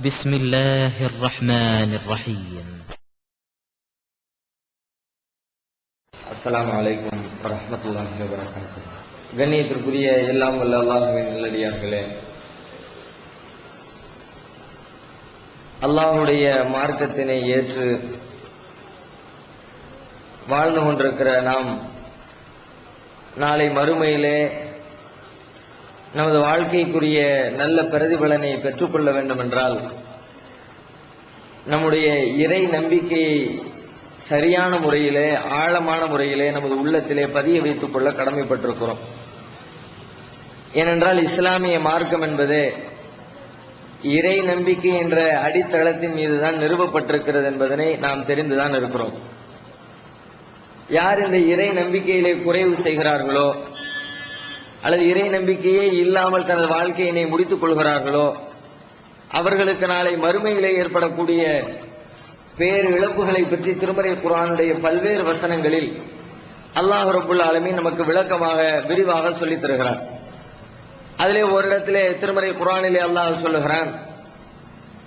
بسم الله الرحمن الرحيم. அஸ்ஸலாமு அலைக்கும் வரஹ்மத்துல்லாஹி வபரகாத்துஹு. கண்ணியத்திற்குரிய எல்லாம் வல்ல அல்லாஹ்வின் நல்லடியார்களே, அல்லாஹ்வுடைய மார்க்கத்தினை ஏற்று வாழ்ந்து கொண்டிருக்கிற நாம் நாளை மறுமையிலே நமது வாழ்க்கைக்குரிய நல்ல பிரதிபலனை பெற்றுக்கொள்ள வேண்டும் என்றால் நம்முடைய இறை நம்பிக்கையை சரியான முறையிலே, ஆழமான முறையிலே நமது உள்ளத்திலே பதிய வைத்துக் கொள்ள கடமைப்பட்டிருக்கிறோம். ஏனென்றால் இஸ்லாமிய மார்க்கம் என்பது இறை நம்பிக்கை என்ற அடித்தளத்தின் மீதுதான் நிறுவப்பட்டிருக்கிறது என்பதனை நாம் தெரிந்துதான் இருக்கிறோம். யார் இந்த இறை நம்பிக்கையிலே குறைவு செய்கிறார்களோ அல்லது இறை நம்பிக்கையே இல்லாமல் தனது வாழ்க்கையினை முடித்துக் கொள்கிறார்களோ அவர்களுக்கு நாளை மறுமையிலே ஏற்படக்கூடிய பேர் இழப்புகளை பற்றி திருமறை குர்ஆனுடைய பல்வேறு வசனங்களில் அல்லாஹ் ரப்புல் ஆலமீன் நமக்கு விளக்கமாக விரிவாக சொல்லித் தருகிறார். அதிலே ஒரு இடத்திலே திருமறை குர்ஆனிலே அல்லாஹ் சொல்லுகிறான்,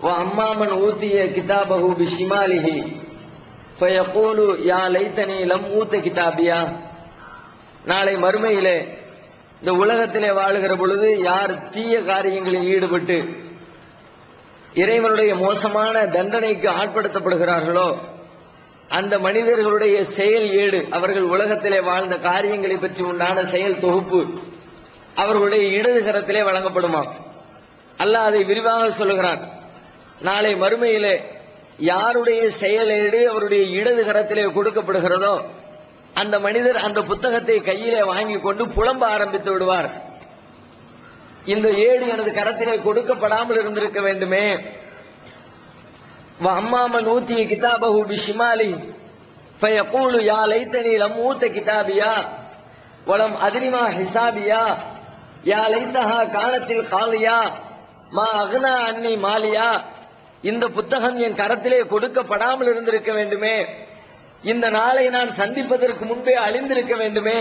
வ அம்மாமன் ஊத்திய கிதாபஹு பிஷிமாலிஹி ஃபயகூலு யா லைத்தனி லம் ஊத்த கிதாபியா. நாளை மறுமையிலே இந்த உலகத்திலே வாழுகிற பொழுது யார் தீய காரியங்களில் ஈடுபட்டு இறைவனுடைய மோசமான தண்டனைக்கு ஆட்படுத்தப்படுகிறார்களோ அந்த மனிதர்களுடைய செயல் ஏடு, அவர்கள் உலகத்திலே வாழ்ந்த காரியங்களை பற்றி உண்டான செயல் தொகுப்பு அவர்களுடைய இடது கரத்திலே வழங்கப்படுமா. அல்லாஹ் அதை விரிவாக சொல்லுகிறான். நாளை மறுமையிலே யாருடைய செயல் ஏடு அவருடைய இடது கரத்திலே கொடுக்கப்படுகிறதோ அந்த மனிதர் அந்த புத்தகத்தை கையிலே வாங்கி கொண்டு புலம்ப ஆரம்பித்து விடுவார். இந்த ஏடு எனது கரத்திலே கொடுக்கப்படாமல் இருந்திருக்க வேண்டுமே. அம்மாமன் ஊத்திய கிதாபஹு பிஷிமாலி ஃபயகூலு யா லைத்தனி லம் ஊத்த கிதாபியா வலம் அத்ரிமா ஹிசாபியா யா லைத்தஹா கானத்தில் காலியா மா அக்னா அன்னி மாலியா. இந்த புத்தகம் என் கரத்திலே கொடுக்கப்படாமல் இருந்திருக்க வேண்டுமே. இந்த நாளை நான் சந்திப்பதற்கு முன்பே அழிந்திருக்க வேண்டுமே.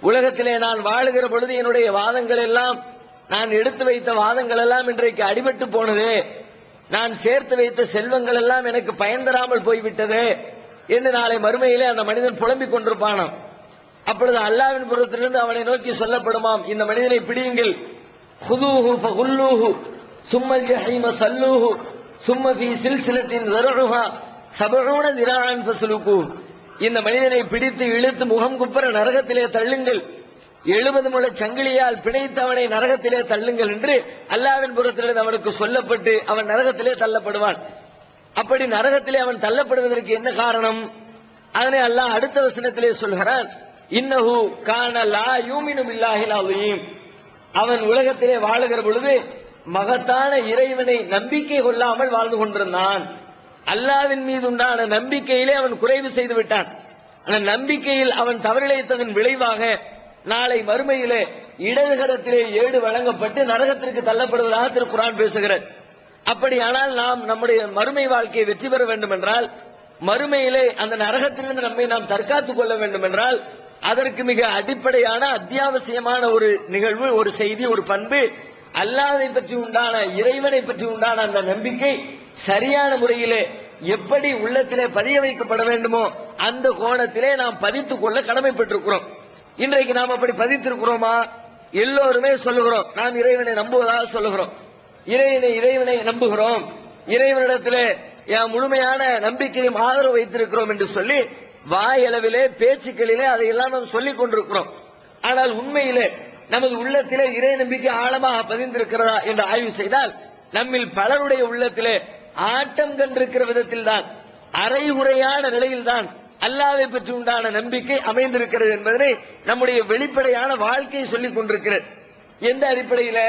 உலகத்திலே நான் வாழுகிற பொழுது என்னுடைய வாதங்கள் எல்லாம், நான் எடுத்து வைத்த வாதங்கள் எல்லாம் இன்றைக்கு அடிபட்டு போனது, நான் சேர்த்து வைத்த செல்வங்கள் எல்லாம் எனக்கு பயன் தராமல் போய்விட்டது என்று நாளை மறுமையிலே அந்த மனிதன் புலம்பிக் கொண்டிருப்பானாம். அப்பொழுது அல்லாஹ்வின் புறத்திலிருந்து அவனை நோக்கி சொல்லப்படுமாம், இந்த மனிதனை பிடியுங்கள், ஹுதூஹு ஃபகுல்லூஹு சும்மல் ஜஹீம சல்லூஹு சும்ம ஃபீ சில்சிலத்தின் ஸரஉஹா சபஊன திராஅன் ஃபஸ்லுகு. இந்த மனிதனை பிடித்து இழுத்து முகம் குப்புற நரகத்திலே தள்ளுங்கள், 70 முழ சங்கிலியால் பிணைத்து அவனை நரகத்திலே தள்ளுங்கள் என்று அல்லாஹ்வின் புறத்திலிருந்து அவனுக்கு சொல்லப்பட்டு அவன் நரகத்திலே தள்ளப்படுவான். அப்படி நரகத்திலே அவன் தள்ளப்படுவதற்கு என்ன காரணம்? அதனை அல்லாஹ் அடுத்த வசனத்திலே சொல்கிறான், இன்னஹு கான லா யூமினு பில்லாஹில் அலீம். அவன் உலகத்திலே வாழுகிற பொழுது மகத்தான இறைவனை நம்பிக்கை கொள்ளாமல் வாழ்ந்து கொண்டிருந்தான். அல்லாஹ்வின் மீது உண்டான நம்பிக்கையிலே அவன் குறைவு செய்து விட்டான். அந்த நம்பிக்கையில் அவன் தவறிழைத்ததன் விளைவாக நாளை மறுமையிலே இடதுகரத்திலே ஏடு வழங்கப்பட்டு நரகத்திற்கு தள்ளப்படுவதாக திருக்குர்ஆன் பேசுகிறது. அப்படியானால் நாம் நம்முடைய மறுமை வாழ்க்கையை வெற்றி பெற வேண்டும் என்றால், மறுமையிலே அந்த நரகத்திலிருந்து நம்மை நாம் தற்காத்துக் கொள்ள வேண்டும் என்றால், அதற்கு மிக அடிப்படையான அத்தியாவசியமான ஒரு நிகழ்வு, ஒரு செய்தி, ஒரு பண்பு, அல்லாஹ்வை பற்றி உண்டான, இறைவனை பற்றி உண்டான அந்த நம்பிக்கை சரியான முறையிலே எப்படி உள்ளத்திலே பதிய வைக்கப்பட வேண்டுமோ அந்த கோணத்திலே நாம் பதித்துக் கொள்ள கடமைப்பட்டிருக்கிறோம். இன்றைக்கு நாம் அப்படி பதித்திருக்கிறோமா? எல்லோருமே சொல்லுகிறோம், நாம் இறைவனை நம்புவதாக சொல்லுகிறோம், இறைவனை நம்புகிறோம், இறைவனிடத்திலே முழுமையான நம்பிக்கையும் ஆதரவு வைத்திருக்கிறோம் என்று சொல்லி வாயளவிலே பேச்சுக்களிலே அதையெல்லாம் நாம் சொல்லிக் கொண்டிருக்கிறோம். ஆனால் உண்மையிலே நமது உள்ளத்திலே இறை நம்பிக்கை ஆழமாக பதிந்திருக்கிறதா என்று ஆய்வு செய்தால் நம்மில் பலருடைய உள்ளத்திலே ஆட்டம் கண்டிருக்கிற விதத்தில் தான், அரைகுறையான நிலையில் தான் அல்லாஹ்வை பற்றி உண்டான நம்பிக்கை அமைந்திருக்கிறது என்பதனை நம்முடைய வெளிப்படையான வாழ்க்கையை சொல்லிக் கொண்டிருக்கிறது. எந்த அடிப்படையில?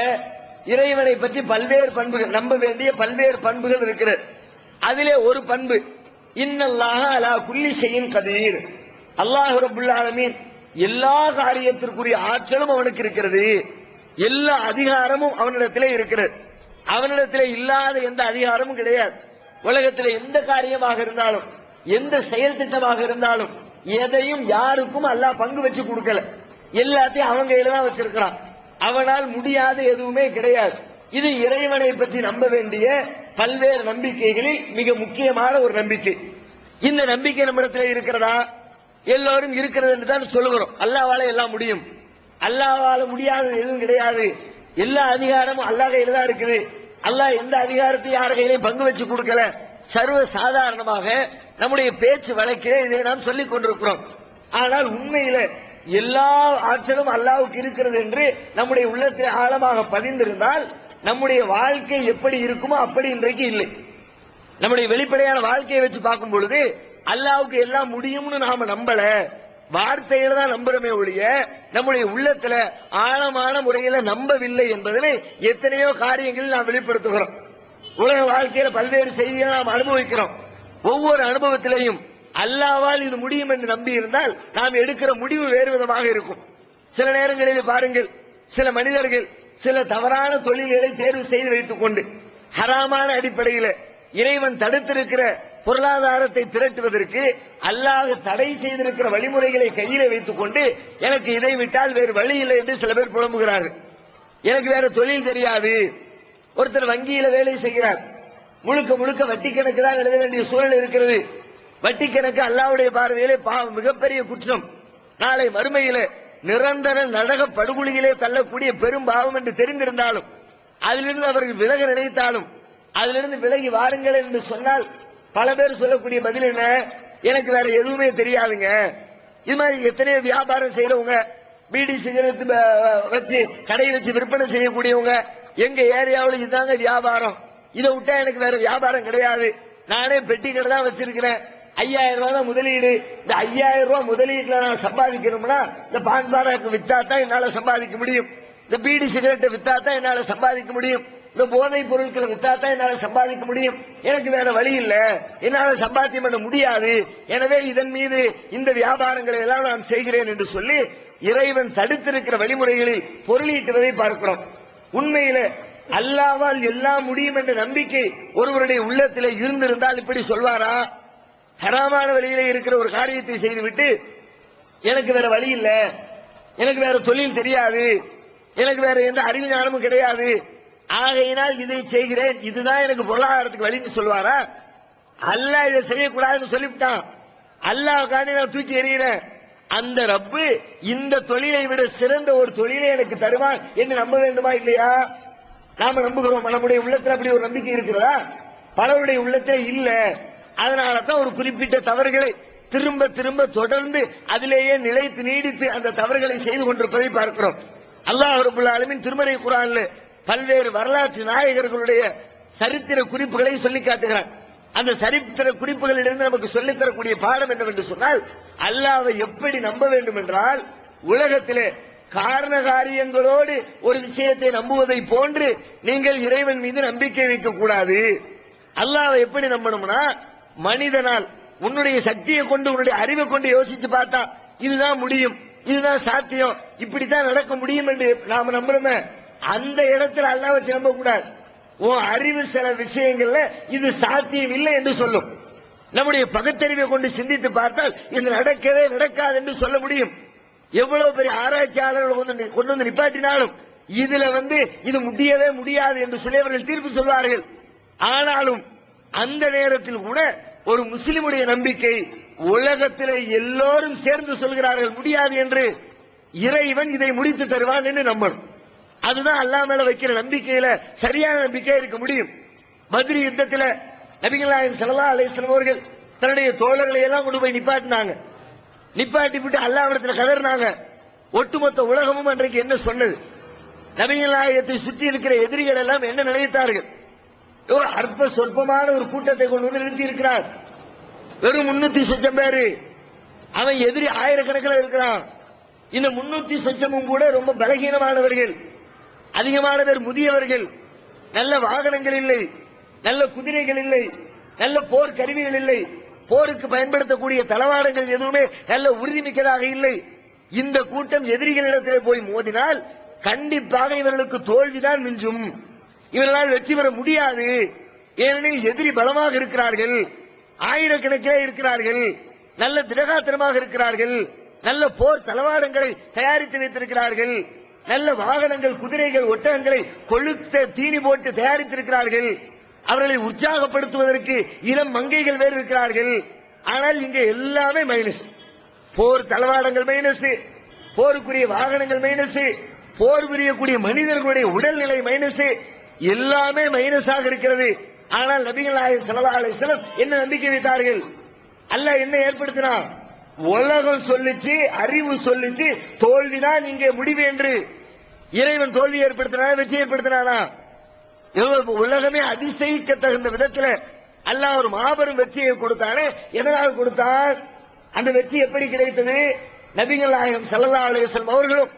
இறைவனை பற்றி பல்வேறு பண்புகள், நம்ப வேண்டிய பல்வேறு பண்புகள் இருக்கிறது. அதிலே ஒரு பண்பு, இன்னல்லாஹ அலா குல்லி ஷைஇன் கதீர். அல்லாஹ் ரப்புல் ஆலமீன் எல்லா காரியத்திற்குரிய ஆற்றலும் அவனுக்கு இருக்கிறது, எல்லா அதிகாரமும் அவனிடத்திலே இருக்கிறது. அவனிடத்திலே இல்லாத எந்த அதிகாரமும் கிடையாது. உலகத்திலே எந்த காரியமாக இருந்தாலும், எந்த செயல் திட்டமாக இருந்தாலும், எதையும் யாருக்கும் அல்லாஹ் பங்கு வச்சு கொடுக்கல, எல்லாத்தையும் அவங்க கையில தான் வச்சிருக்கிறான். அவனால் முடியாத எதுவுமே கிடையாது. இது இறைவனை பற்றி நம்ப வேண்டிய பல்வேறு நம்பிக்கைகளில் மிக முக்கியமான ஒரு நம்பிக்கை. இந்த நம்பிக்கை நம்மிடத்தில் இருக்கிறதா? எல்லோரும் இருக்கிறது என்று தான் சொல்லுகிறோம். அல்லாஹ்வால எல்லாம் முடியும், அல்லாஹ்வால முடியாதது எதுவும் கிடையாது, எல்லா அதிகாரமும் அல்லாஹ் கையில தான் இருக்குது, அல்லாஹ் எந்த அதிகாரத்தை யார் கையிலையும் பங்கு வச்சு கொடுக்கல. சர்வ சாதாரணமாக நம்முடைய பேச்சு வழக்கிலே இதை நாம் சொல்லிக் கொண்டிருக்கிறோம். ஆனால் உண்மையில எல்லா ஆற்றலும் அல்லாஹ்வுக்கு இருக்கிறது என்று நம்முடைய உள்ளத்தில் ஆழமாக பதிந்திருந்தால் நம்முடைய வாழ்க்கை எப்படி இருக்குமோ அப்படி இன்றைக்கு இல்லை. நம்முடைய வெளிப்படையான வாழ்க்கையை வச்சு பார்க்கும் பொழுது அல்லாஹ்வுக்கு எல்லாம் முடியும்னு நாம நம்பல, வார்த்தையில தான் நம்புறமே ஒழிய நம்முடைய உள்ளத்துல ஆழமான முறையில நம்பவில்லை என்பதில் எத்தனையோ காரியங்களில் நாம் வெளிப்படுத்துகிறோம். உலக வாழ்க்கையில பல்வேறு செய்திகளை நாம் அனுபவிக்கிறோம். ஒவ்வொரு அனுபவத்திலையும் அல்லாஹ்வால் இது முடியும் என்று நம்பி இருந்தால் நாம் எடுக்கிற முடிவு வேறு விதமாக இருக்கும். சில நேரங்களில் பாருங்கள், சில மனிதர்கள் சில தவறான தொழில்களை தேர்வு செய்து வைத்துக் கொண்டு ஹராமான அடிப்படையில் இறைவன் தடுத்திருக்கிற பொருளாதாரத்தை திரட்டுவதற்கு அல்லாஹ் தடை செய்திருக்கிற வழிமுறைகளை கையிலே வைத்துக் கொண்டு எனக்கு இதை விட்டால் வேறு வழி இல்லை என்று சில பேர் புலம்புகிறார்கள். எனக்கு வேற தொழில் தெரியாது. ஒருத்தர் வங்கியில வேலை செய்கிறார், முழுக்க முழுக்க வட்டி கணக்கு தான் எழுத வேண்டிய சூழல் இருக்கிறது. வட்டி கணக்கு அல்லாஹ்வுடைய பார்வையிலே மிகப்பெரிய குற்றம். நாளை மறுமையிலே நிரந்தர நரக படுகொலியிலே தள்ளக்கூடிய பெரும் பாவம் என்று தெரிந்திருந்தாலும் அதிலிருந்து அவர்கள் விலக நினைத்தாலும் அதிலிருந்து விலகி வாருங்கள் என்று சொன்னால் பல பேர் சொல்லக்கூடிய பதில் என்ன? எனக்கு வேற எதுவுமே தெரியாதுங்க. இது மாதிரி எத்தனையோ வியாபாரம் செய்யறவங்க, பீடி சிகரெட் வச்சு கடை வச்சு விற்பனை செய்யக்கூடியவங்க, எங்க ஏரியாவில் இதுதாங்க வியாபாரம், இதை விட்டா எனக்கு வேற வியாபாரம் கிடையாது, நானே பெட்டி கடை தான் வச்சிருக்கிறேன், 5000 ரூபாய் தான் முதலீடு, இந்த 5000 ரூபாய் முதலீட்டுல நான் சம்பாதிக்கணும்னா இந்த பான் பாராக்கு வித்தா தான் என்னால சம்பாதிக்க முடியும், இந்த பீடி சிகரெட்டை வித்தா தான் என்னால சம்பாதிக்க முடியும், இந்த போதைப் பொருட்களை வித்தா தான் என்னால சம்பாதிக்க முடியும், எனக்கு வேற வழி இல்ல, என்னால சம்பாத்தியம் பண்ண முடியாது, எனவே இதன் மீது இந்த வியாபாரங்களை எல்லாம் நான் செய்கிறேன் என்று சொல்லி இறைவன் தடுத்திருக்கிற வழிமுறைகளில் பொருளீட்டுவதை பார்க்கிறோம். உண்மையில அல்லாஹ்வால் எல்லாம் முடியும் என்ற நம்பிக்கை ஒருவருடைய உள்ளத்திலே இருந்திருந்தால் இப்படி சொல்வாரா? ஹராமான வழியிலே இருக்கிற ஒரு காரியத்தை செய்துவிட்டு எனக்கு வேற வழி இல்ல, எனக்கு வேற தொழில் தெரியாது, எனக்கு வேற எந்த அறிவு ஞானமும் கிடையாது, ஆகையினால் இதை செய்கிறேன், இதுதான் எனக்கு பொருளாதாரத்துக்கு வழின்னு சொல்வாரா? அல்லாஹ் இதை செய்யக்கூடாதுன்னு சொல்லிவிட்டான், அல்லாஹ்வுக்காண்டி நான் தூக்கி எறிகிறேன், அந்த ரப்பு இந்த தொழிலை விட சிறந்த ஒரு தொழிலை எனக்கு தருவான் என்று நம்ப வேண்டுமா இல்லையா? நாம நம்புகிறோம். நம்முடைய உள்ளத்தில் அப்படி ஒரு நம்பிக்கை இருக்கிறதா? பலருடைய உள்ளத்தில் இல்ல. அதனால தான் ஒரு குறிப்பிட்ட தவறுகளை திரும்ப திரும்ப தொடர்ந்து அதிலேயே நிலைத்து நீடித்து அந்த தவறுகளை செய்து கொண்டிருப்பதை பார்க்கிறோம். அல்லாஹ் ரப்பல் ஆலமீன் திருமறை குர்ஆனில் பல்வேறு வரலாற்று நாயகர்களுடைய சரித்திர குறிப்புகளை சொல்லி காட்டுகிறார். அந்த சரித்திர குறிப்புகளிலிருந்து நமக்கு சொல்லித் தரக்கூடிய பாடம் என்னவென்று சொன்னால், அல்லாஹ்வை எப்படி நம்ப வேண்டும் என்றால், உலகத்திலே காரண காரியங்களோடு ஒரு விஷயத்தை நம்புவதை போன்று நீங்கள் இறைவன் மீது நம்பிக்கை வைக்க கூடாது. அல்லாஹ்வை எப்படி நம்பணும்னா, மனிதனால் உன்னுடைய சக்தியை கொண்டு உன்னுடைய அறிவை கொண்டு யோசிச்சு பார்த்தா இதுதான் முடியும், இதுதான் சாத்தியம், இப்படித்தான் நடக்க முடியும் என்று நாம நம்புறோமே, அந்த இடத்துல அல்லாஹ் வச்சு நம்ப கூடாது. உன் அறிவு சில விஷயங்கள்ல இது சாத்தியம் இல்லை என்று சொல்லும். நம்முடைய பகுத்தறிவை கொண்டு சிந்தித்து பார்த்தால் இது நடக்கவே நடக்காது என்று சொல்ல முடியும். எவ்வளவு பெரிய ஆராய்ச்சியாளர்கள் கொண்டு வந்து நிப்பாட்டினாலும் இதுல இது முடியவே முடியாது என்று சிலவர்கள் தீர்ப்பு சொல்வார்கள். ஆனாலும் அந்த நேரத்தில் கூட ஒரு முஸ்லிமுடைய நம்பிக்கை, உலகத்தில் எல்லோரும் சேர்ந்து சொல்கிறார்கள் முடியாது என்று, இறைவன் இதை முடித்து தருவான் என்று நம்பணும். அதுதான் அல்லாஹ் மேல வைக்கிற நம்பிக்கையில சரியான நம்பிக்கை இருக்க முடியும். பத்ர் யுத்தத்தில் நபிகள் நாயகம் ஸல்லல்லாஹு அலைஹி வஸல்லம் அவர்கள் தன்னுடைய தோழர்களை எல்லாம் கொண்டு போய் நிப்பாட்டினாங்க. நிப்பாட்டி விட்டு அல்லாஹ்விடத்தில் கதறினாங்க. ஒட்டுமொத்த உலகமும் அன்றைக்கு என்ன சொன்னது? நபிகள் நாயகத்தை சுற்றி இருக்கிற எதிரிகள் எல்லாம் என்ன நினைத்தார்கள்? அற்ப சொற்பமான ஒரு கூட்டத்தை கொண்டு வந்து நிறுத்தி இருக்கிறார். வெறும் 300 சொச்சம் பேரு, அவன் எதிரி ஆயிரக்கணக்கில் இருக்கிறான். இந்த 300 சொச்சமும் கூட ரொம்ப பலகீனமானவர்கள், அதிகமான பேர் முதியவர்கள், நல்ல வாகனங்கள் இல்லை, நல்ல குதிரைகள் இல்லை, நல்ல போர் கருவிகள் இல்லை, போருக்கு பயன்படுத்தக்கூடிய தளவாடங்கள் எதுவுமே நல்ல உறுதிமிக்கதாக இல்லை. இந்த கூட்டம் எதிரிகளிடத்திலே போய் மோதினால் கண்டிப்பாக இவர்களுக்கு தோல்விதான் மிஞ்சும், இவர்களால் வெற்றி பெற முடியாது. ஏனெனில் எதிரி பலமாக இருக்கிறார்கள், ஆயிரக்கணக்கிலே இருக்கிறார்கள், நல்ல திடகாத்திரமாக இருக்கிறார்கள், நல்ல போர் தளவாடங்களை தயாரித்து வைத்திருக்கிறார்கள், நல்ல வாகனங்கள், குதிரைகள், ஒட்டகங்களை கொழுத்த தீனி போட்டு தயாரித்திருக்கிறார்கள். அவர்களை உற்சாகப்படுத்துவதற்கு இளம் மங்கைகள் வேறு இருக்கிறார்கள். ஆனால் இங்க எல்லாமே மைனஸ். போர் தளவாடங்கள் மைனஸ், போருக்குரிய வாகனங்கள் மைனஸ், போர் புரியக்கூடிய மனிதர்களுடைய உடல்நிலை மைனஸ், எல்லாமே மைனஸாக இருக்கிறது. ஆனால் நபிகள் நாயகம் ஸல்லல்லாஹு அலைஹி வஸல்லம் என்ன நம்பிக்கை வைத்தார்கள்? அல்லாஹ் என்ன ஏற்படுத்தினான்? உலகம் சொல்லிச்சு, அறிவு சொல்லிச்சு, தோல்விதான் இங்கே முடிவு என்று. இறைவன் தோல்வி ஏற்படுத்தினா வெற்றி ஏற்படுத்தினானா? உலகமே அதிசயிக்க தகுந்த விதத்தில் அல்லாஹ் ஒரு மாபெரும் வெற்றியை கொடுத்தானே. எதனால் கொடுத்தான்? அந்த வெற்றி எப்படி கிடைத்தது? நபிகள் நாயகம் ஸல்லல்லாஹு அலைஹி வஸல்லம் அவர்களும்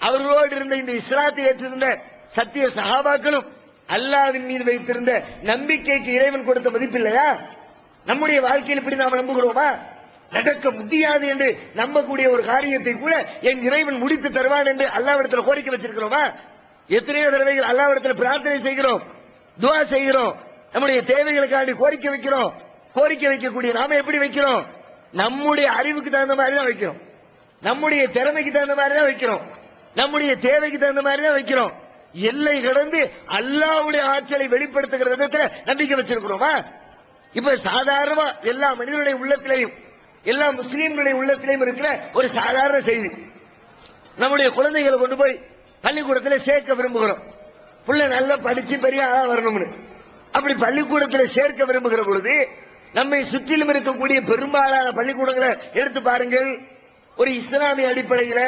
அவர்களோடு இருந்த இந்த இஸ்லாத்தை ஏற்றிருந்த சத்திய சஹாபாக்களும் அல்லாஹ்வின் மீது வைத்திருந்த நம்பிக்கைக்கு இறைவன் கொடுத்த மதிப்பு இல்லையா? நம்முடைய வாழ்க்கையில் இப்படி நாம் நம்புகிறோமா? நடக்க முடியாது என்று நம்பக்கூடிய ஒரு காரியத்தை கூட என் இறைவன் முடித்து தருவான் என்று அல்லாஹ்விடத்தில் கோரிக்கை வச்சிருக்கிறோமா? எத்தனையோ தடவைகள் அல்லாஹ்விடத்தில் பிரார்த்தனை செய்கிறோம், துஆ செய்கிறோம், நம்முடைய தேவைகளுக்காண்டி கோரிக்கை வைக்கிறோம். கோரிக்கை வைக்கக்கூடிய நாம எப்படி வைக்கிறோம்? நம்முடைய அறிவுக்கு தகுந்த மாதிரி தான் வைக்கிறோம், நம்முடைய திறமைக்கு தகுந்த மாதிரி தான் வைக்கிறோம், நம்முடைய தேவைக்கு தகுந்த மாதிரி தான் வைக்கிறோம். எல்லை கடந்து அல்லாஹ்வுடைய ஆற்றலை வெளிப்படுத்துகிற விதத்தில் நம்பிக்கை வச்சிருக்கிறோமா? இப்ப சாதாரணமா எல்லா மனிதனுடைய உள்ளத்திலையும் எல்லா முஸ்லீம்களுடைய உள்ளத்திலையும் இருக்கிற ஒரு சாதாரண செய்தி, நம்முடைய குழந்தைகளை கொண்டு போய் பள்ளிக்கூடத்தில் சேர்க்க விரும்புகிறோம். பிள்ளை நல்லா படிச்சு பெரிய ஆளா வரணும்னு. அப்படி பள்ளிக்கூடத்தில் சேர்க்க விரும்புகிற பொழுது நம்மை சுற்றிலும் இருக்கக்கூடிய பெரும்பாலான பள்ளிக்கூடங்களை எடுத்து பாருங்கள். ஒரு இஸ்லாமிய அடிப்படையில்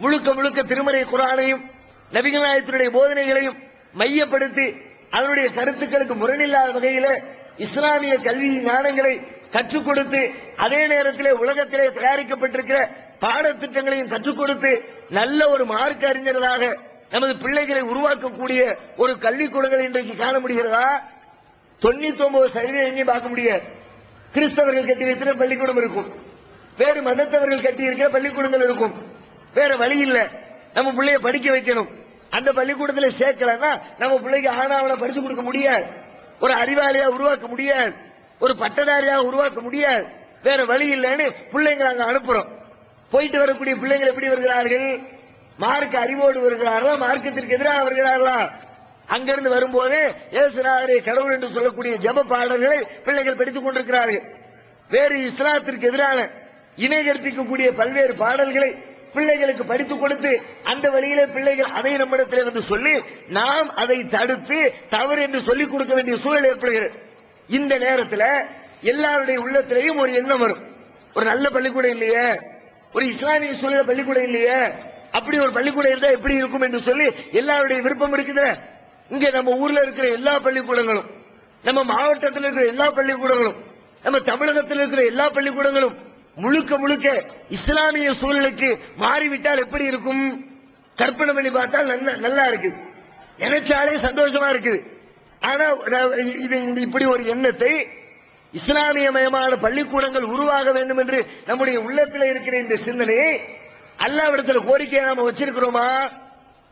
முழுக்க முழுக்க திருமறை குர்ஆனையும் நபிகள் நாயகத்தினுடைய போதனைகளையும் மையப்படுத்தி அதனுடைய கருத்துக்களுக்கு முரணில்லாத வகையில் இஸ்லாமிய கல்வி ஞானங்களை கற்றுக் கொடுத்து அதே நேரத்தில் உலகத்திலே தயாரிக்கப்பட்டிருக்கிற பாடத்திட்டங்களையும் கற்றுக் கொடுத்து நல்ல ஒரு மார்க்க அறிஞர்களாக நமது பிள்ளைகளை உருவாக்கக்கூடிய ஒரு கல்விக்கூடங்கள் இன்றைக்கு காண முடிகிறதா? 99% எங்கேயும் பார்க்க முடியாது. கிறிஸ்தவர்கள் கட்டி வைத்திருக்கிற பள்ளிக்கூடம் இருக்கும், வேறு மதத்தவர்கள் கட்டி இருக்கிற பள்ளிக்கூடங்கள் இருக்கும். வேற வழி இல்ல, நம்ம பிள்ளைய படிக்க வைக்கணும். அந்த பள்ளிக்கூடத்தில் சேர்க்கலன்னா நம்ம பிள்ளைக்கு ஆனாவன படிச்சு கொடுக்க முடியாது, ஒரு அறிவாளியா உருவாக்க முடியாது, ஒரு பட்டதாரியா உருவாக்க முடியாது. வேற வழி இல்லைன்னு பிள்ளைங்களை அங்க அனுப்புறோம். போயிட்டு வரக்கூடிய பிள்ளைகள் எப்படி வருகிறார்கள்? மார்க்க அறிவோடு வருகிறார்களா, மார்க்கத்திற்கு எதிராக வருகிறார்களா? அங்கிருந்து வரும்போது இயேசுநாதரை கடவுள் என்று சொல்லக்கூடிய ஜெப பாடல்களை பிள்ளைகள் படித்துக் கொண்டிருக்கிறார்கள். வேறு இஸ்லாத்திற்கு எதிரான இணை கற்பிக்கக்கூடிய பல்வேறு பாடல்களை பிள்ளைகளுக்கு படித்துக் கொடுத்து அந்த வழியிலே பிள்ளைகள் அதை நம்மிடத்தில் வந்து சொல்லி நாம் அதை தடுத்து தவறு என்று சொல்லிக் கொடுக்க வேண்டிய சூழல் ஏற்படுகிறது. இந்த நேரத்தில் எல்லாருடைய உள்ளத்திலேயும் ஒரு எண்ணம் வரும், ஒரு நல்ல பள்ளிக்கூடம் இல்லையே, ஒரு இஸ்லாமிய சூழல் பள்ளிக்கூடம் இல்லையே, அப்படி ஒரு பள்ளிக்கூடம் இருந்தா எப்படி இருக்கும் என்று சொல்லி எல்லாருடைய விருப்பம் இருக்குது. இங்க நம்ம ஊர்ல இருக்கிற எல்லா பள்ளிக்கூடங்களும், நம்ம மாவட்டத்தில் இருக்கிற எல்லா பள்ளிக்கூடங்களும், நம்ம தமிழகத்தில் இருக்கிற எல்லா பள்ளிக்கூடங்களும் முழுக்க முழுக்க இஸ்லாமிய சூழலுக்கு மாறிவிட்டால் எப்படி இருக்கும்? கற்பனை பண்ணி பார்த்தால் நல்லா இருக்குது, நினைச்சாலே சந்தோஷமா இருக்குது. ஆனா இப்படி ஒரு எண்ணத்தை இஸ்லாமியமயமான பள்ளிக்கூடங்கள் உருவாக வேண்டும் என்று நம்முடைய உள்ளத்தில் இருக்கிற இந்த சிந்தனையை அல்லாஹ்விடத்தில் கோரிக்கையை நாம வச்சிருக்கிறோமா?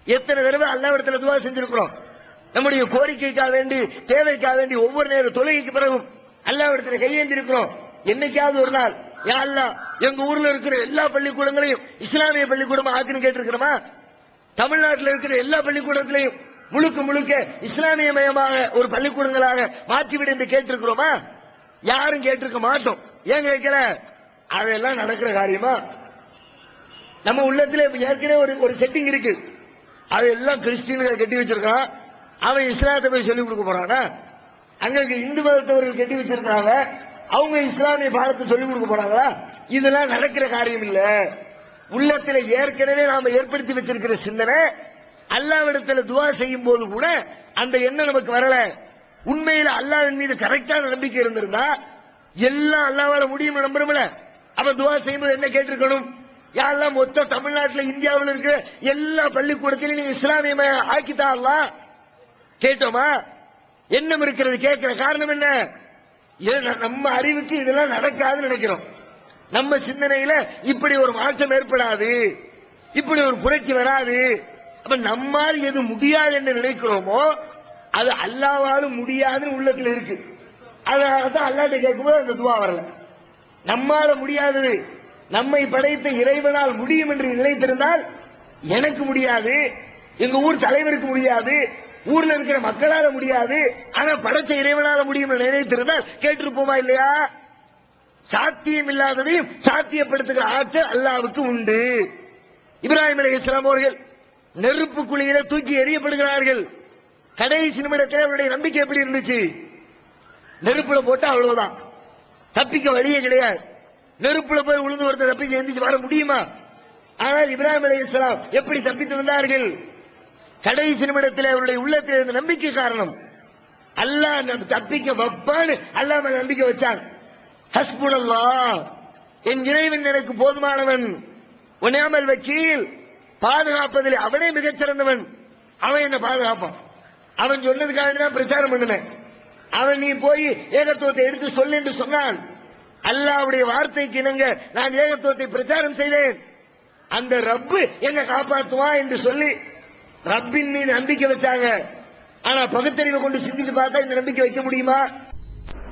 எத்தனை தடவை அல்லாஹ்விடத்தில் துஆ செஞ்சிருக்கிறோம்? நம்முடைய கோரிக்கைக்காக வேண்டி, தேவைக்காக வேண்டி ஒவ்வொரு நேர தொழுகைக்கு பிறகும் அல்லாஹ்விடத்தில் கையேந்திருக்கிறோம். என்னைக்காவது ஒரு நாள் யா அல்லாஹ் எங்க ஊர்ல இருக்கிற எல்லா பள்ளிக்கூடங்களையும் இஸ்லாமிய பள்ளிக்கூடமா ஆக்குன்னு கேட்டிருக்கிறோமா? தமிழ்நாட்டில் இருக்கிற எல்லா பள்ளிக்கூடத்திலையும் முழுக்க முழுக்க இஸ்லாமியமயமாக ஒரு பள்ளிக்கூடங்களாக மாற்றிவிடு என்று கேட்டிருக்கிறோமா? யாரும் கேட்டிருக்க மாட்டோம். ஏன் கேட்கல? அதெல்லாம் நடக்கிற காரியமா? நம்ம உள்ளத்துல ஏற்கனவே ஒரு செட்டிங் இருக்கு, அதெல்லாம் கிறிஸ்டியன்கள் கட்டி வச்சிருக்கான், அவன் இஸ்லாத்தை போய் சொல்லிக் கொடுக்க போறானா? அங்க இந்து மதத்தவர்கள் கட்டி வச்சிருக்காங்க, அவங்க இஸ்லாமிய பாடத்தை சொல்லிக் கொடுக்க போறாங்களா? இதெல்லாம் நடக்கிற காரியம் இல்ல. உள்ளத்துல ஏற்கனவே நாம ஏற்படுத்தி வச்சிருக்கிற சிந்தனை அல்லாஹ்விடத்துல துஆ செய்யும் போது கூட அந்த எண்ணம் நமக்கு வரல. உண்மையில அல்லாஹ்வின் மீது கரெக்டான நம்பிக்கை இருந்திருந்தா எல்லாம் அல்லாஹ்வால முடியும் நம்புறோம்ல. அப்ப துஆ செய்யும்போது என்ன கேட்டிருக்கணும்? யாரெல்லாம் மொத்த தமிழ்நாட்டில் இந்தியாவில் இருக்கிற எல்லா பள்ளிக்கூடத்திலும் நீங்க இஸ்லாமிய ஆக்கித்தா அல்லாஹ் கேட்டோமா? எண்ணம் இருக்கிறது. கேட்கிற காரணம் என்ன? நம்ம அறிவுக்கு இதெல்லாம் நடக்காதுன்னு நினைக்கிறோம். நம்ம சிந்தனையில இப்படி ஒரு மாற்றம் ஏற்படாது, இப்படி ஒரு புரட்சி வராது. அப்ப நம்மால் எது முடியாது என்று நினைக்கிறோமோ அது அல்லாஹ்வாலும் முடியாதுன்னு உள்ளத்துல இருக்கு. அதனாலதான் அல்லாஹ்ட்ட கேட்கும்போது அந்த துஆ வரல. நம்மால முடியாதது நம்மை படைத்த இறைவனால் முடியும் என்று நினைத்திருந்தால் எனக்கு முடியாது, எங்க ஊர் தலைவருக்கு முடியாது, ஊர்ல இருக்கிற மக்களால முடியாது, ஆனா படைச்ச இறைவனால முடியும் நினைத்திருந்தால் கேட்டிருப்போமா இல்லையா? சாத்தியம் இல்லாததையும் சாத்தியப்படுத்துகிற ஆற்றல் அல்லாஹ்வுக்கு உண்டு. இப்ராஹிம் அலைஹிஸ்ஸலாம் அவர்கள் நெருப்பு குழியில தூக்கி எறியப்படுகிறார்கள். கடைசி நிமிடத்தில் அவருடைய நம்பிக்கை எப்படி இருந்துச்சு? நெருப்புல போட்டா அவ்வளவுதான், தப்பிக்க வழியே கிடையாது. நெருப்புல போய் உளுந்து ஒருத்தர் தப்பிச்சு எந்திரிச்சு வர முடியுமா? ஆனால் இப்ராஹிம் அலைஹிஸ்ஸலாம் எப்படி தப்பித்து வந்தார்கள்? கடைசி நிமிடத்தில் அவருடைய உள்ளத்தில் இருந்த நம்பிக்கை காரணம். அல்லாஹ் தப்பிக்க வைப்பான்னு அல்லாஹ் மேல நம்பிக்கை வச்சாங்க. ஹஸ்புனல்லாஹ், என் இறைவன் எனக்கு போதுமானவன், வநிஅமல் வக்கீல், பாதுகாப்பதில் அவனே மிகச் சிறந்தவன், அவன் என்ன பாதுகாப்பான். அவன் சொன்னதுக்காக தான் பிரச்சாரம் பண்ணினேன். அவன் நீ போய் ஏகத்துவத்தை எடுத்து சொல்லு என்று சொன்னான். அல்லாஹ்வுடைய வார்த்தைக்கு இணங்க நான் ஏகத்துவத்தை பிரச்சாரம் செய்தேன். அந்த ரப்பு என்ன காப்பாற்றுவான் என்று சொல்லி ரப்பின் மீது நம்பிக்கை வச்சாங்க. ஆனா பகுத்தறிவை கொண்டு சிந்திச்சு பார்த்தா இந்த நம்பிக்கை வைக்க முடியுமா?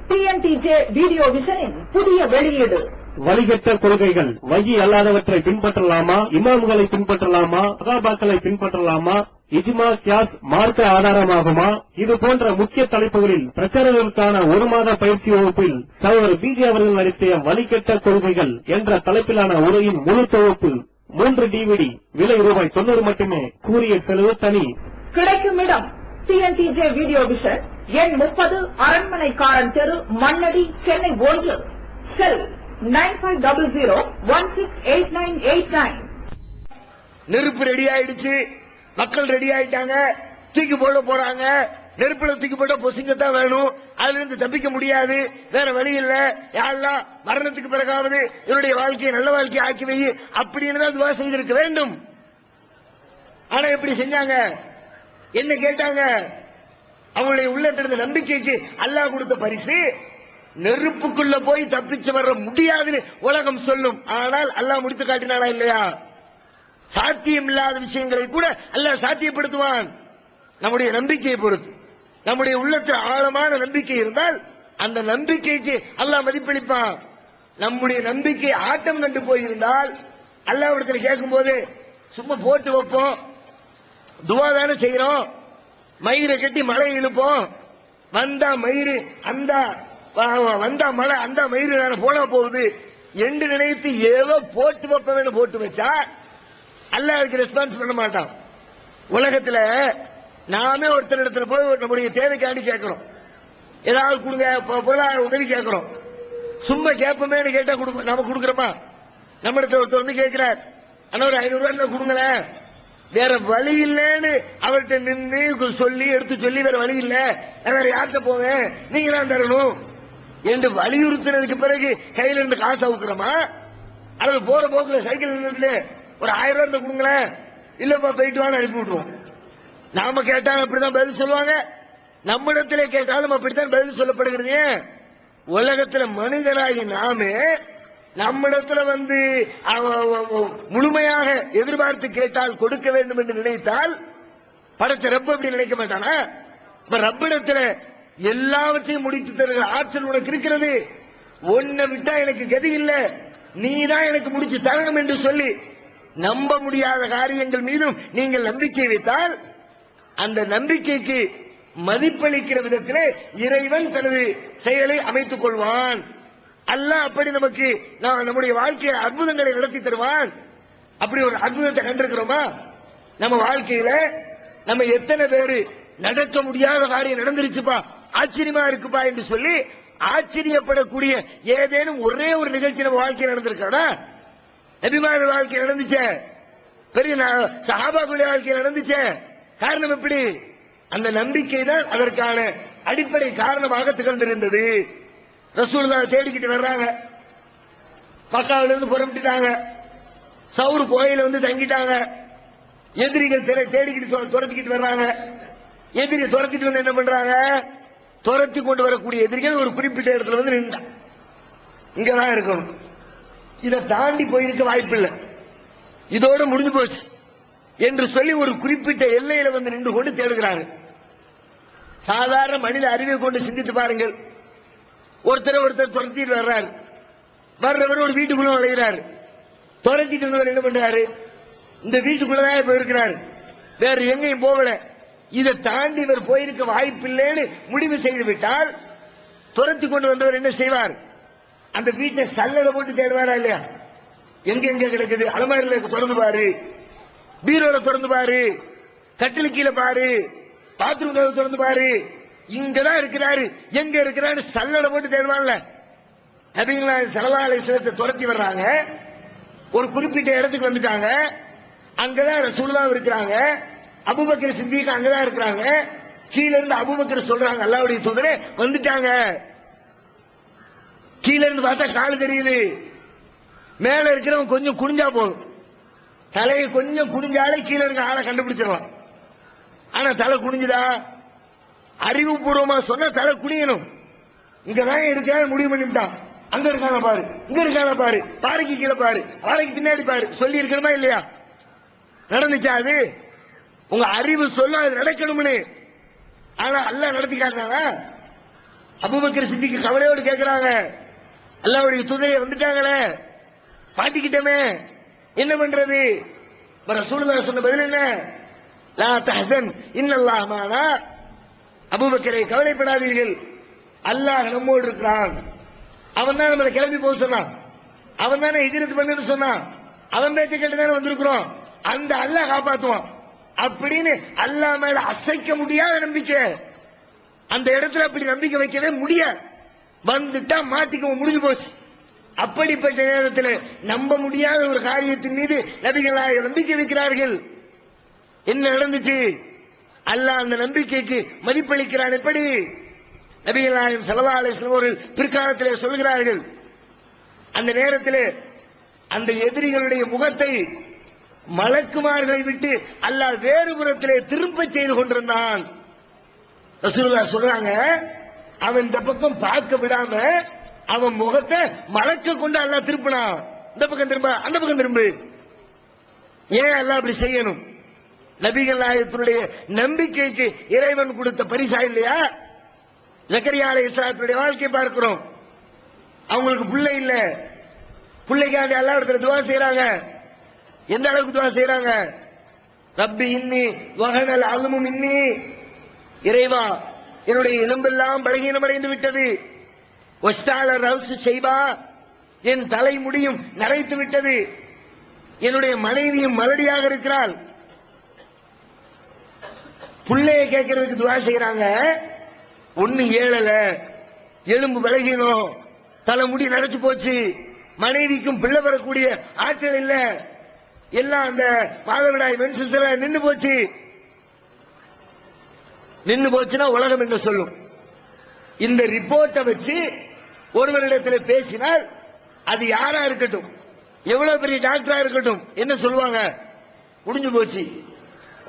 டிஎன்டிஜே வீடியோ விஷனின் புதிய வெளியீடு. வழிகட்ட கொள்கைகள், வகி அல்லாதவற்றை பின்பற்றலாமா, இமாம்களை பின்பற்றலாமா, சகாபாக்களை பின்பற்றலாமா, இஜ்மா கியாஸ் மார்க்க ஆதாரமாகுமா? இது போன்ற முக்கிய தலைப்புகளில் பிரச்சாரங்களுக்கான ஒரு மாத பயிற்சி வகுப்பில் சகோதரர் பிஜே அவர்கள் நடத்திய வழிகட்ட கொள்கைகள் என்ற தலைப்பிலான உரையின் முழு தொகுப்பு 3 DVD, விலை ரூபாய் 90 மட்டுமே, கூறிய செலவு தனி. கிடைக்கும் இடம் டிஎன்டிஜே வீடியோ விஷன், எண் 30, அரண்மனைக்காரன் தெரு, மண்ணடி, சென்னை 1. செல் 9500168989. நெருப்பு ரெடி ஆயிடுச்சு, மக்கள் ரெடி ஆயிட்டாங்க, தூக்கி போட போறாங்க. நெருப்புல தூக்கி போட்ட பொசுங்கத்தான் வேணும், அதுல இருந்து தப்பிக்க முடியாது, வேற வழி இல்ல. யாரெல்லாம் மரணத்துக்கு பிறகாவது என்னுடைய வாழ்க்கையை நல்ல வாழ்க்கையை ஆக்கி வை அப்படின்னு தான் துவா செய்திருக்க வேண்டும். ஆனா எப்படி செஞ்சாங்க? என்ன கேட்டாங்க? அவங்களுடைய உள்ளத்திலிருந்த நம்பிக்கைக்கு அல்லாஹ் கொடுத்த பரிசு நெருப்புக்குள்ள போய் தப்பிச்சு வர முடியாதுன்னு உலகம் சொல்லும். ஆனால் அல்லாஹ் முடித்து காட்டினானா இல்லையா? சாத்தியம் இல்லாத விஷயங்களை கூட அல்லாஹ் சாத்தியப்படுத்துவான். நம்முடைய நம்பிக்கையை பொறுத்து, நம்முடைய உள்ளத்தில் ஆழமான நம்பிக்கை இருந்தால் அந்த நம்பிக்கைக்கு அல்லாஹ் மதிப்பளிப்பான். நம்முடைய நம்பிக்கை ஆட்டம் கண்டு போயிருந்தால் அல்லாஹ்விடத்தில் கேட்கும் போது சும்மா போட்டு வைப்போம், துவா தானே செய்யறோம், மயிரை கட்டி மழை இழுப்போம், வந்தா மயிறு அந்த வந்தா மழை அந்த மயிறு தானே போனா போகுது என்று நினைத்து ஏதோ போட்டு வைப்பேன்னு போட்டு வச்சா அல்லாஹ் அதுக்கு ரெஸ்பான்ஸ் பண்ண மாட்டான். உலகத்துல நாமே ஒருத்தர் இடத்துல போய் நம்முடைய தேவைக்காண்டி கேட்கிறோம், ஏதாவது கொடுங்க, பொருளாதார உதவி கேட்கிறோம். சும்மா கேட்போமே கேட்டா நாம கொடுக்கிறோமா? நம்ம இடத்துல ஒருத்தர் வந்து கேட்கிறார், ஆனா ஒரு 500 ரூபாய் கொடுங்களேன், வேற வழி இல்லைன்னு அவர்கிட்ட நின்று சொல்லி எடுத்து சொல்லி வேற வழி இல்ல, வேற யார்கிட்ட போவேன், நீங்க தான் தரணும் என்று வலியுறுத்தினதுக்கு பிறகு கையில இருந்து காசு அவுக்கிறோமா? அல்லது போற போக்குல சைக்கிள் நின்று ஒரு 1000 ரூபாய் கொடுங்களேன், இல்லப்பா போயிட்டு வான்னு அனுப்பி விட்டுருவோம். நாம கேட்டாலும் அப்படிதான் பதில் சொல்லுவாங்க, நம்மிடத்திலே கேட்டாலும் அப்படித்தான் பதில் சொல்லப்படுகிறது. உலகத்துல மனிதராகி நாமே நம்மிடத்துல வந்து முழுமையாக எதிர்பார்த்து கேட்டால் கொடுக்க வேண்டும் என்று நினைத்தால் படைச்ச ரப்ப அப்படி நினைக்க மாட்டானா? இப்ப ரப்பிடத்துல எல்லாவற்றையும் முடித்து தருகிற ஆற்றல் உனக்கு இருக்கிறது, ஒன்ன விட்டா எனக்கு கதி இல்ல, நீதான் எனக்கு முடிச்சு தரணும் என்று சொல்லி நம்ப முடியாத காரியங்கள் மீதும் நீங்கள் நம்பிக்கை வைத்தால் அந்த நம்பிக்கைக்கு மதிப்பளிக்கிற விதத்திலே இறைவன் தனது செயலை அமைத்துக் கொள்வான். அல்லாஹ் அப்படி நமக்கு நம்முடைய வாழ்க்கையில் அற்புதங்களை நடத்தி தருவான். அப்படி ஒரு அற்புதத்தை கண்டிருக்கிறோமா? நம்ம வாழ்க்கையில நம்ம எத்தனை பேரு நடக்க முடியாத காரியம் நடந்துருச்சுப்பா, ஆச்சரியமா இருக்குப்பா என்று சொல்லி ஆச்சரியப்படக்கூடிய ஏதேனும் ஒரே ஒரு நிகழ்ச்சி நம்ம வாழ்க்கையில் நடந்திருக்கானா? நபிமார்கள் வாழ்க்கை நடந்துச்சே, பெரிய சஹாபாக்களுடைய வாழ்க்கை நடந்துச்சே. காரணம் எப்படி? அந்த நம்பிக்கை தான் அதற்கான அடிப்படை காரணமாக திகழ்ந்திருந்தது. ரசூலுல்லாஹ் தேடிக்கிட்டு வர்றாங்க, மக்காவில இருந்து புறப்பட்டுட்டாங்க, சவுர் கோயில வந்து தங்கிட்டாங்க. எதிரிகள் தேடிக்கிட்டு துரத்திக்கிட்டு வர்றாங்க. எதிரி துரத்திட்டு வந்து என்ன பண்றாங்க? துரத்தி கொண்டு வரக்கூடிய எதிரிகள் ஒரு குறிப்பிட்ட இடத்துல வந்து நின்றா, இங்கதான் இருக்கணும், இதை தாண்டி போயிருக்க வாய்ப்பில்லை, இதோட முடிஞ்சு போச்சு என்று சொல்லி ஒரு குறிப்பிட்ட எல்லையில வந்து நின்று கொண்டு தேடுகிறாங்க. சாதாரண மனித அறிவை கொண்டு சிந்தித்து பாருங்கள். ஒருத்தர் துரத்திட்டு வர்றாரு, வர்றவர் ஒரு வீட்டுக்குள்ள நுழைகிறாரு, துரத்திட்டு வந்தவர் என்ன பண்றாரு? இந்த வீட்டுக்குள்ளதான் இப்ப இருக்கிறாரு, வேற எங்கேயும் போகல. இதை தாண்டி இவர் போயிருக்க வாய்ப்பில்லைன்னு முடிவு செய்து விட்டால் துரத்தி கொண்டு வந்தவர் என்ன செய்வார்? அந்த வீட்டை சல்லடை போட்டு தேடுவாரா இல்லையா? எங்க எங்க கிடக்குது, அலமாரில திறந்து பாரு, பீரோல திறந்து பாரு, கட்டில் கீழே பாரு, பாத்ரூம் கதவு திறந்து பாரு, இங்கதான் இருக்கிறாரு, எங்க இருக்கிறாரு சல்லடை போட்டு தேடுவான்ல. நபிகளா ஸல்லல்லாஹு அலைஹி வஸல்லம் துரத்தி வர்றாங்க, ஒரு குறிப்பிட்ட இடத்துக்கு வந்துட்டாங்க, அங்கதான் ரசூலுல்லாஹ் இருக்கிறாங்க, அபூபக்கர் சித்திக் அங்கதான் இருக்கிறாங்க. கீழ இருந்து அபூபக்கர் சொல்றாங்க, அல்லாஹ்வுடைய தூதரே வந்துட்டாங்க. கீழ இருந்து பார்த்தா காலு தெரியுது, மேல இருக்கிறவன் கொஞ்சம் குனிஞ்சா போதும், தலையை கொஞ்சம் குனிஞ்சாலே கீழே இருக்க ஆளை கண்டுபிடிச்சிடலாம். ஆனா தலை குனிஞ்சுதா? அறிவுபூர்வமா சொன்னா தலை குனியணும். இங்கதான் இருக்க முடிவு பண்ணிவிட்டான், அங்க இருக்கான பாரு, இங்க இருக்கான பாரு, பாறைக்கு கீழே பாரு, பாறைக்கு பின்னாடி பாரு, சொல்லி இருக்கணுமா இல்லையா? நடந்துச்சா? அது உங்க அறிவு சொல்ல அது நடக்கணும்னு. ஆனா அல்லாஹ் நடத்தி காட்டினானா? அபூபக்கர் சித்திக் கவலையோடு கேட்கிறாங்க, அல்லாஹ்வுடைய தூதரே வந்துட்டாங்களே, மாட்டிக்கிட்டமே, என்ன பண்றது? ரசூலுல்லாஹ் சொன்ன பதில் என்ன? லா தஹ்சன் இன்னல்லாஹ் மானா. அபூபக்கரை கவலைப்படாதீர்கள், அல்லாஹ் நம்மோடு இருக்கிறான். அவன் தான் நம்மளை கிளம்பி போக சொன்னான், அவன் தானே ஹிஜ்ரத் பண்ணுன்னு சொன்னான், அவன் பேச்ச கேட்டு தானே வந்திருக்கிறோம், அந்த அல்லாஹ் காப்பாத்துவான் அப்படின்னு அல்லாஹ் மேல அசைக்க முடியாத நம்பிக்கை. அந்த இடத்துல அப்படி நம்பிக்கை வைக்கவே முடியாது. வந்துட்டா மாட்டிக்க முடிஞ்சு போச்சு. அப்படிப்பட்ட நேரத்தில் நம்ப முடியாத ஒரு காரியத்தின் மீது நபிகளாக நம்பிக்கை வைக்கிறார்கள். என்ன நடந்துச்சு? அல்லாஹ் அந்த நம்பிக்கைக்கு மதிப்பளிக்கிறான். எப்படி? நபிகள் நாயகம் ஸல்லல்லாஹு அலைஹி வஸல்லம் அவர்கள் பிற்காலத்திலே சொல்கிறார்கள், அந்த நேரத்தில் அந்த எதிரிகளுடைய முகத்தை மலக்குமார்களை விட்டு அல்லாஹ் வேறு புறத்திலே திரும்ப செய்து கொண்டிருந்தான். ரசூலுல்லாஹ் சொல்றாங்க, அவன் இந்த பக்கம் பார்க்க விடாம அவன் முகத்தை மலக்க கொண்டு அல்லாஹ் திருப்பினான். இந்த பக்கம் திரும்ப, அந்த பக்கம் திரும்ப. ஏன் அல்லாஹ் அப்படி செய்யணும்? நபிகள் நாயகத்தினுடைய நம்பிக்கைக்கு இறைவன் கொடுத்த பரிசா இல்லையா? ஜக்கரியா அலைஹிஸ்ஸலாத்துடைய வாழ்க்கை பார்க்கிறோம். அவங்களுக்கு பிள்ளை இல்ல, பிள்ளைக்காண்டி அல்லாஹ் இடத்துல துஆ செய்றாங்க. எந்த அளவுக்கு துஆ செய்றாங்க? ரப்பி இன்னி வஹனல் அல்மு மின்னி, இறைவா என்னுடைய எலும்பெல்லாம் பலகீனம் அடைந்து விட்டது, வஸ்தால ரவுஸ் செய்பா, என் தலை முடியும் நரைத்து விட்டது, என்னுடைய மனைவியும் மலடியாக இருக்கிறாள். பிள்ளைய கேட்கறதுக்கு துஆ செய்யறாங்க. ஒண்ணு ஏழல, எலும்பு பலகீனம், தலைமுடி நரைச்சு போச்சு, மனைவிக்கும் பிள்ளை வரக்கூடிய ஆற்றல் இல்ல, எல்லாம் அந்த மாதவிடாய் மென்சஸ் எல்லாம் நின்னு போச்சு. நின்னு போச்சுன்னா உலகம் என்ன சொல்லும்? இந்த ரிப்போர்ட்டை வச்சு ஒருவரிடத்தில் பேசினால் அது யாரா இருக்கட்டும், எவ்வளவு பெரிய டாக்டரா இருக்கட்டும், என்ன சொல்லுவாங்க? முடிஞ்சு போச்சு,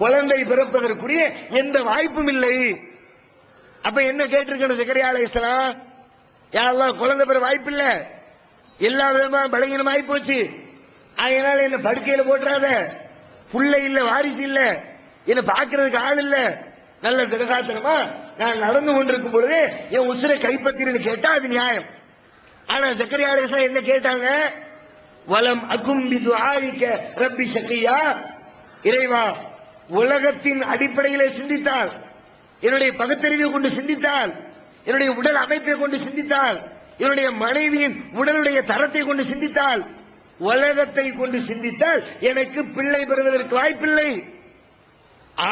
குழந்தை பிறப்பதற்குரிய எந்த வாய்ப்பும் இல்லை. அப்ப என்ன கேட்டிருக்கணும் ஜக்கரியா அலைஹிஸ்ஸலாம்? யா அல்லாஹ், குழந்தை பெற வாய்ப்பு இல்ல, எல்லா விதமா பலகீனமாயி போச்சு, அதனால என்ன படுக்கையில போட்டுறாத, புள்ள இல்ல, வாரிசு இல்ல, என்ன பாக்குறதுக்கு ஆள் இல்ல, நல்ல திடகாத்திரமா நான் நடந்து கொண்டிருக்கும் பொழுது என் உசுரை கைப்பற்றின்னு கேட்டா அது நியாயம். ஆனா ஜக்கரியா அலைஹிஸ்ஸலாம் என்ன கேட்டாங்க? வலம் அகும் பிதுஆஇக ரப்பி ஷக்கியா, இறைவா உலகத்தின் அடிப்படையிலே சிந்தித்தால், என்னுடைய பகுத்தறிவை கொண்டு சிந்தித்தால், என்னுடைய உடல் அமைப்பை கொண்டு சிந்தித்தால், என்னுடைய மனைவியின் உடலுடைய தரத்தை கொண்டு சிந்தித்தால், உலகத்தை கொண்டு சிந்தித்தால் எனக்கு பிள்ளை பெறுவதற்கு வாய்ப்பில்லை.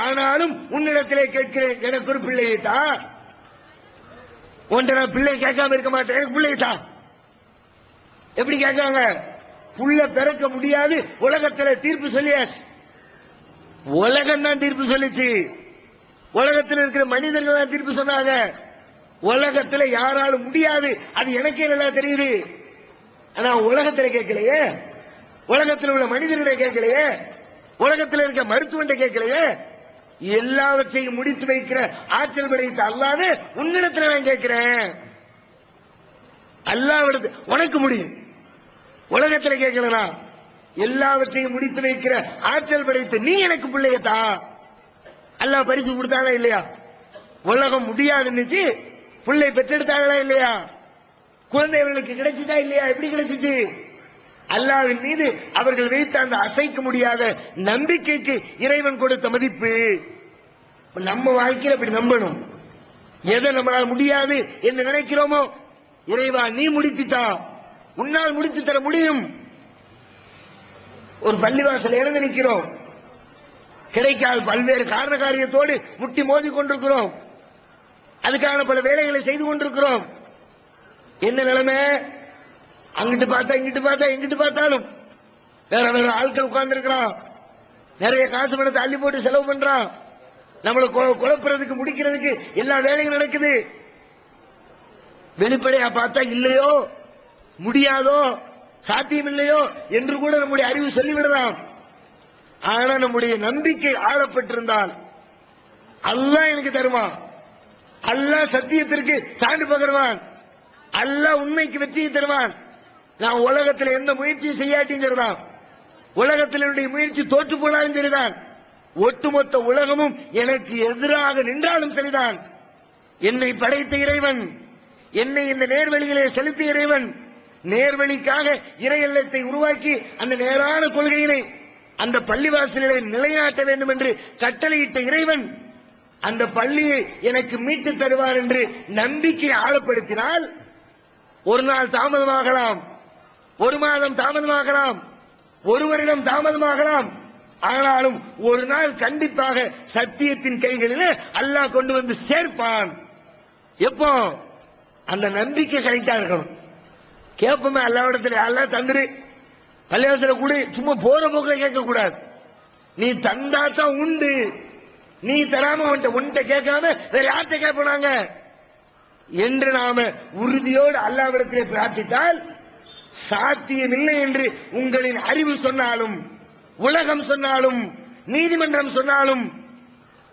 ஆனாலும் உன்னிடத்திலே கேட்கிறேன், எனக்கு ஒரு பிள்ளையை தா. ஒன்றை நான் பிள்ளை கேட்காம இருக்க மாட்டேன், எனக்கு பிள்ளையை தா. எப்படி கேட்காங்க? புள்ள பிறக்க முடியாது, உலகத்தில் தீர்ப்பு சொல்லியாச்சு. உலகம் தான் தீர்ப்பு சொல்லிச்சு, உலகத்தில் இருக்கிற மனிதர்கள் தான் தீர்ப்பு சொன்னாங்க. உலகத்தில் யாராலும் முடியாது, அது எனக்கே நல்லா தெரியுது. ஆனா உலகத்தில் கேட்கலையே, உலகத்தில் உள்ள மனிதர்களை கேட்கலையே, உலகத்தில் இருக்க மருத்துவத்தை கேட்கலையே, எல்லாவற்றையும் முடித்து வைக்கிற ஆற்றல் படைத்த அல்லாஹ்வே உன்னிடத்தில் நான் கேட்கிறேன். அல்லாஹ்விடத்து உனக்கு முடியும், உலகத்தில் கேட்கலாம். எல்லாவற்றையும் முடித்து வைக்கிற ஆற்றல் படைத்து நீ எனக்கு பிள்ளையத்தா. அல்லாஹ் பரிசு கொடுத்தாங்களா இல்லையா? உலகம் முடியாதுன்னு பிள்ளை பெற்றெடுத்தாங்களா இல்லையா? குழந்தைகளுக்கு கிடைச்சிட்டா இல்லையா? எப்படி கிடைச்சிச்சு? அல்லாஹ்வின் மீது அவர்கள் வைத்த அந்த அசைக்க முடியாத நம்பிக்கைக்கு இறைவன் கொடுத்த மதிப்பு. நம்ம வாழ்க்கையில அப்படி நம்பணும். எதை நம்மளால் முடியாது என்று நினைக்கிறோமோ, இறைவா நீ முடித்துட்டா, உன்னால் முடித்து தர முடியும். ஒரு பள்ளிவாசல் இறந்து நிற்கிறோம், கிடைக்காது, பல்வேறு காரண காரியத்தோடு முட்டி மோதி கொண்டிருக்கிறோம், அதுக்கான பல வேலைகளை செய்து கொண்டிருக்கிறோம். என்ன நிலைமை? அங்கிட்டு பார்த்தா இங்கிட்டு பார்த்தா எங்கிட்டு பார்த்தாலும் வேற வேற ஆட்கள் உட்கார்ந்து இருக்கிறான், நிறைய காசு பணத்தை அள்ளி போட்டு செலவு பண்றான், நம்மளை குழப்புறதுக்கு முடிக்கிறதுக்கு எல்லா வேலையும் நடக்குது. வெளிப்படையா பார்த்தா இல்லையோ, முடியாதோ, சாத்தியம் இல்லையோ என்று கூட நம்முடைய அறிவு சொல்லிவிடலாம். ஆனா நம்முடைய நம்பிக்கை ஆழப்பட்டிருந்தால் அல்லாஹ் எனக்கு தருவான், அல்லாஹ் சத்தியத்திற்கு சான்று பகர்வான், அல்லாஹ் உண்மைக்கு வெற்றியை தருவான். நான் உலகத்தில் எந்த முயற்சியும் செய்யாட்டியும் சரிதான், உலகத்தில் என்னுடைய முயற்சி தோற்று போனாலும் சரிதான், ஒட்டுமொத்த உலகமும் எனக்கு எதிராக நின்றாலும் சரிதான், என்னை படைத்த இறைவன், என்னை இந்த நேர்வழியிலே செலுத்திய இறைவன், நேர்வழிக்காக இறை எல்லத்தை உருவாக்கி அந்த நேரான கொள்கையினை அந்த பள்ளிவாசலிலே நிலைநாட்ட வேண்டும் என்று கட்டளையிட்ட இறைவன் அந்த பள்ளியை எனக்கு மீட்டு தருவார் என்று நம்பிக்கை ஆழப்படுத்தினால் ஒரு நாள் தாமதமாகலாம், ஒரு மாதம் தாமதமாகலாம், ஒரு வருடம் தாமதமாகலாம், ஆனாலும் ஒரு நாள் கண்டிப்பாக சத்தியத்தின் கைகளில் அல்லாஹ் கொண்டு வந்து சேர்ப்பான். எப்போ? அந்த நம்பிக்கை கரெக்டா இருக்கணும். கேட்போமே அல்லாஹ்விடத்தில், அல்லாஹ் தந்துரு, பள்ளிவாசல கூட சும்மா போற போக்கில் கேட்க கூடாது. நீ தந்தாதான் உண்டு, நீ தராம உன்கிட்ட கேட்காம வேற யார்கிட்ட கேட்பாங்க என்று நாம உறுதியோடு அல்லாஹ்விடத்திலே பிரார்த்தித்தால், சாத்தியமில்லை என்று உங்களின் அறிவு சொன்னாலும், உலகம் சொன்னாலும், நீதிமன்றம் சொன்னாலும்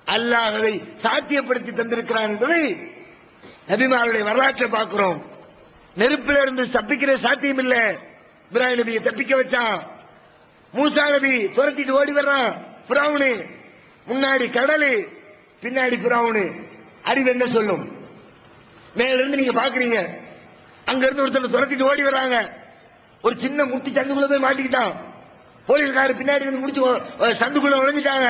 அல்லாஹ் அதை சாத்தியப்படுத்தி தந்திருக்கிறான் என்பதை நபிமாருடைய வரலாற்றை பார்க்கிறோம். நெருப்பிலிருந்து தப்பிக்கிற சாத்தியம் இல்ல, இப்ராஹிம் நபியை தப்பிக்க வச்சான். மூசா நபி துரத்திட்டு ஓடி வர்றான், ஃபிரௌன் முன்னாடி கடலு, பின்னாடி ஃபிரௌன். அறிவு என்ன சொல்லும்? மேல இருந்து நீங்க பாக்குறீங்க, அங்க இருந்து ஒருத்தர் துரத்திட்டு ஓடி வர்றாங்க, ஒரு சின்ன முட்டி சந்துக்குள்ள போய் மாட்டிக்கிட்டான், போலீஸ்காரர் பின்னாடி வந்து முடிச்சு சந்துக்குள்ள நுழைஞ்சிட்டாங்க,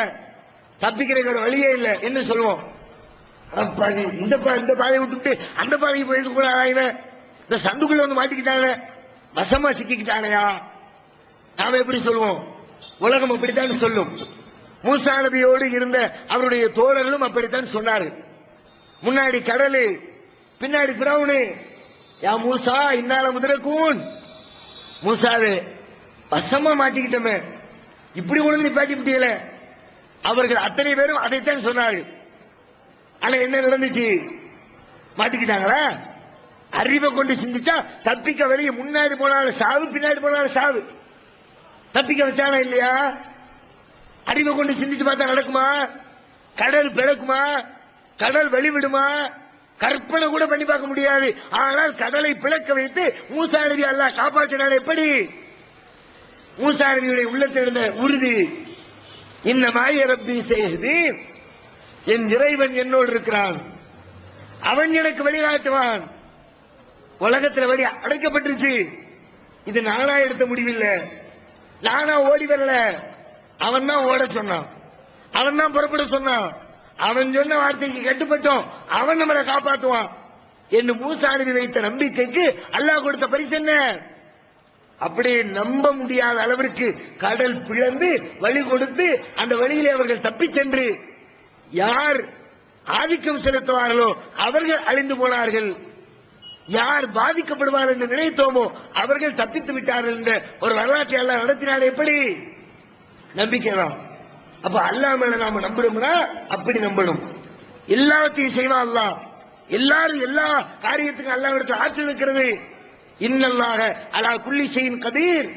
தப்பிக்கிற வழியே இல்ல. என்ன சொல்லுவோம்? இந்த பாதையை விட்டுட்டு அந்த பாதையை போயிட்டு கூட இந்த சந்துக்குள்ள வந்து மாட்டிக்கிட்டாங்க, வசமா சிக்கிக்கிட்டானையா, நாம எப்படி சொல்லுவோம்? உலகம் அப்படித்தான் சொல்லும். மூசா நபியோடு இருந்த அவருடைய தோழர்களும் அப்படித்தான் சொன்னாரு. முன்னாடி கடலு, பின்னாடி ஃபிரௌன். யா மூசா இன்னால முதரக்கூன், மூசாவே வசமா மாட்டிக்கிட்டமே, இப்படி ஒழுங்கு நிப்பாட்டி விட்டீங்கள. அவர்கள் அத்தனை பேரும் அதைத்தான் சொன்னார்கள். ஆனா என்ன நடந்துச்சு? மாட்டிக்கிட்டாங்களா? அறிவை கொண்டு சிந்திச்சா தப்பிக்க வெளியே, முன்னாடி போனாலும் சாவு, பின்னாடி போனாலும் சாவு. தப்பிக்க வச்சானா இல்லையா? அறிவை கொண்டு சிந்திச்சு பார்த்தா நடக்குமா? கடல் பிளக்குமா? கடல் வெளிவிடுமா? கற்பனை கூட பண்ணி பார்க்க முடியாது. ஆனால் கடலை பிளக்க வைத்து மூசா நபி அல்லாஹ் காப்பாற்றினான். எப்படி? மூசா நபியுடைய உள்ளத்தில் இருந்த உறுதி, இன்னமாய ரப்பி செய்து, என் இறைவன் என்னோடு இருக்கிறான், அவன் எனக்கு வழிகாட்டுவான். உலகத்தில் வழி அடைக்கப்பட்டுருச்சு, இது நானா எடுத்த முடிவில்லை, நானா ஓடி வரல, அவன் தான் ஓட சொன்னான், அவன் தான் புறப்பட சொன்னான், அவன் சொன்ன வார்த்தைக்கு கட்டுப்பட்டோம், அவன் நம்மளை காப்பாற்றுவான் என்று மூசா நபி வைத்த நம்பிக்கைக்கு அல்லாஹ் கொடுத்த பரிசு என்ன? அப்படியே நம்ப முடியாத அளவிற்கு கடல் பிளந்து வழி கொடுத்து அந்த வழியிலே அவர்கள் தப்பி சென்று யார் ஆதிக்கம் செலுத்துவார்களோ அவர்கள் அழிந்து போனார்கள், யார் பாதிக்கப்படுவார் என்று நினைத்தோமோ அவர்கள் தப்பித்து விட்டார்கள் என்ற ஒரு வரலாற்றை அல்லாஹ் நடத்தினார். எப்படி? நம்பிக்கை தான். அப்ப அல்லாஹ் மேல நாம நம்புறோம்னா அப்படி நம்பணும். எல்லாத்தையும் செய்வான் அல்லாஹ், எல்லாரும் எல்லா காரியத்துக்கும் அல்லாஹ் எடுத்து ஆற்றல் இருக்கிறது. இன்னல்லாஹ அலா குல்லி ஷைஇன் கதீர்,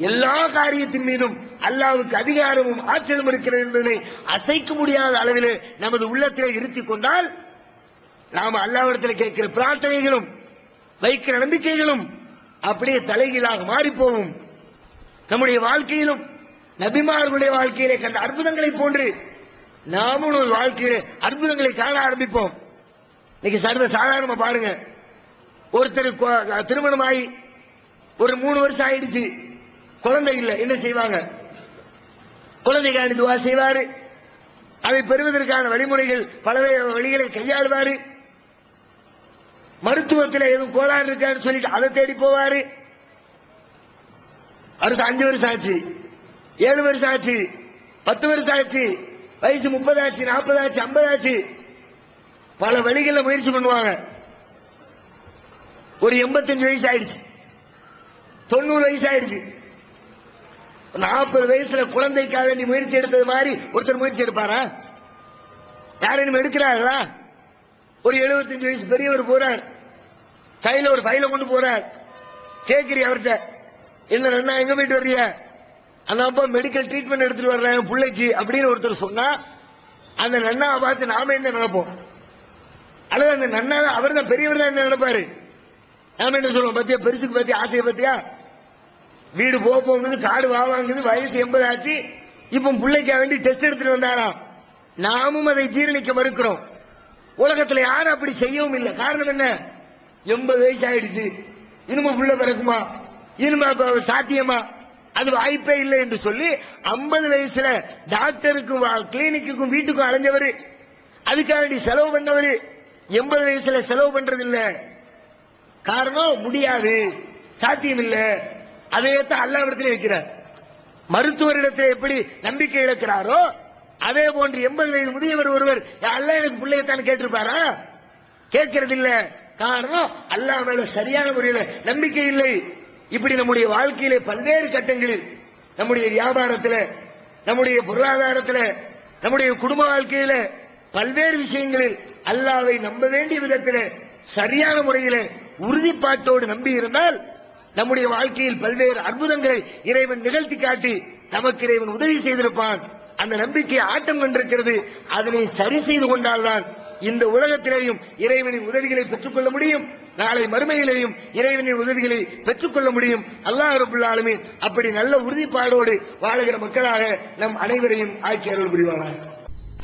எல்லா காரியத்தின் மீதும் அல்லாஹ்வுக்கு அதிகாரமும் ஆற்றலும் இருக்கிறது என்பதை அசைக்க முடியாத அளவிலே நமது உள்ளத்திலே இருத்திக் கொண்டால் நாம அல்லாஹ்விடத்தில் கேட்கிற பிரார்த்தனைகளும் வைக்கிற நம்பிக்கைகளும் அப்படியே தலைகீழாக மாறி போகும். நம்முடைய வாழ்க்கையிலும் நபிமார்களுடைய வாழ்க்கையிலே கண்ட அற்புதங்களை போன்று நாமும் ஒரு வாழ்க்கையிலே அற்புதங்களை காண ஆரம்பிப்போம். இன்னைக்கு சாதாரணமா பாருங்க, ஒருத்தர் திருமணமாகி ஒரு 3 வருஷம் ஆயிடுச்சு, குழந்தை இல்லை, என்ன செய்வாங்க? குழந்தைக்காண்டி துவா செய்வாரு, அதை பெறுவதற்கான வழிமுறைகள் பல வழிகளை கையாளுவாரு. மருத்துவத்தில் எதுவும் கோளாறு இருக்கான்னு சொல்லிட்டு அதை தேடி போவாரு. வருஷம் 5 வருஷம் ஆச்சு, 7 வருஷம் ஆச்சு, 10 வருஷம் ஆச்சு, வயசு 30 ஆச்சு, 40 ஆச்சு, 50 ஆச்சு, பல வழிகளில் முயற்சி பண்ணுவாங்க. ஒரு 85 வயசு ஆயிடுச்சு, 90 வயசு ஆயிடுச்சு. 40 வயசுல குழந்தைக்காக வேண்டி முயற்சி எடுத்தது மாதிரி ஒருத்தர் முயற்சி எடுப்பாரா? யாரும் எடுக்கிறார்களா? ஒரு 75 வயசு பெரியவர் போறார், கையில ஒரு ஃபைல கொண்டு போறார். கேட்கிறீ அவர்கிட்ட, என்ன நன்னா எங்க போயிட்டு வர்றீங்க? அந்த அப்பா மெடிக்கல் ட்ரீட்மெண்ட் எடுத்துட்டு வர்றேன் பிள்ளைக்கு அப்படின்னு ஒருத்தர் சொன்னா அந்த நன்னாவை பார்த்து நாம என்ன நினைப்போம்? அல்லது அந்த நன்னா அவர் தான் பெரியவர் தான் என்ன நினைப்பாரு? நாம என்ன சொல்லுவோம்? பத்தியா பெருசுக்கு பத்தி ஆசையை பத்தியா, வீடு போகுது, காடு வாங்குது, வயசு 80 ஆச்சு, இப்ப பிள்ளைக்காக வேண்டி டெஸ்ட் எடுத்துட்டு வந்தாராம். நாமும் அதை ஜீரணிக்க மறுக்கிறோம். உலகத்துல யாரும் அப்படி செய்யவும் இல்லை. காரணம் என்ன? 80 வயசு ஆயிடுச்சு, இனிமே புள்ள பிறக்குமா, இனிமே சாத்தியமா, அது வாய்ப்பே இல்லை என்று சொல்லி 50 வயசுல டாக்டருக்கும் கிளினிக்கும் வீட்டுக்கும் அலைஞ்சவர், அதுக்காக வேண்டி செலவு பண்ணவர் 80 வயசுல செலவு பண்றது இல்ல. காரணம் முடியாது, சாத்தியம் இல்லை. அதையத்தான் அல்லாஹ்விடத்திலே வைக்கிறார். மருத்துவரிடத்தில் எப்படி நம்பிக்கை இழக்கிறாரோ அதே போன்று 80 வயது முதியவர் ஒருவர் அல்லாஹ் எனக்கு பிள்ளையத்தான் கேட்டிருப்பாரா? கேட்கறது இல்ல. காரணம் அல்லாஹ் மேல சரியான முறையில் நம்பிக்கை இல்லை. இப்படி நம்முடைய வாழ்க்கையிலே பல்வேறு கட்டங்களில், நம்முடைய வியாபாரத்தில், நம்முடைய பொருளாதாரத்தில், நம்முடைய குடும்ப வாழ்க்கையில பல்வேறு விஷயங்களில் அல்லாஹ்வை நம்ப வேண்டிய விதத்தில் சரியான முறையில் உறுதிப்பாட்டோடு நம்பி இருந்தால் நம்முடைய வாழ்க்கையில் பல்வேறு அற்புதங்களை இறைவன் நிகழ்த்தி காட்டி நமக்கு இறைவன் உதவி செய்திருப்பான். அந்த நம்பிக்கை ஆட்டம் கொண்டிருக்கிறது. அதனை சரி செய்து கொண்டால்தான் இந்த உலகத்திலேயும் இறைவனின் உதவிகளை பெற்றுக்கொள்ள முடியும், நாளை மறுமையிலேயும் இறைவனின் உதவிகளை பெற்றுக்கொள்ள முடியும். அல்லாஹ் ரப்பல் ஆலமீன் அப்படி நல்ல உறுதிப்பாடோடு வாழுகிற மக்களாக நம் அனைவரையும் ஆக்கி அருள் புரிவானாக.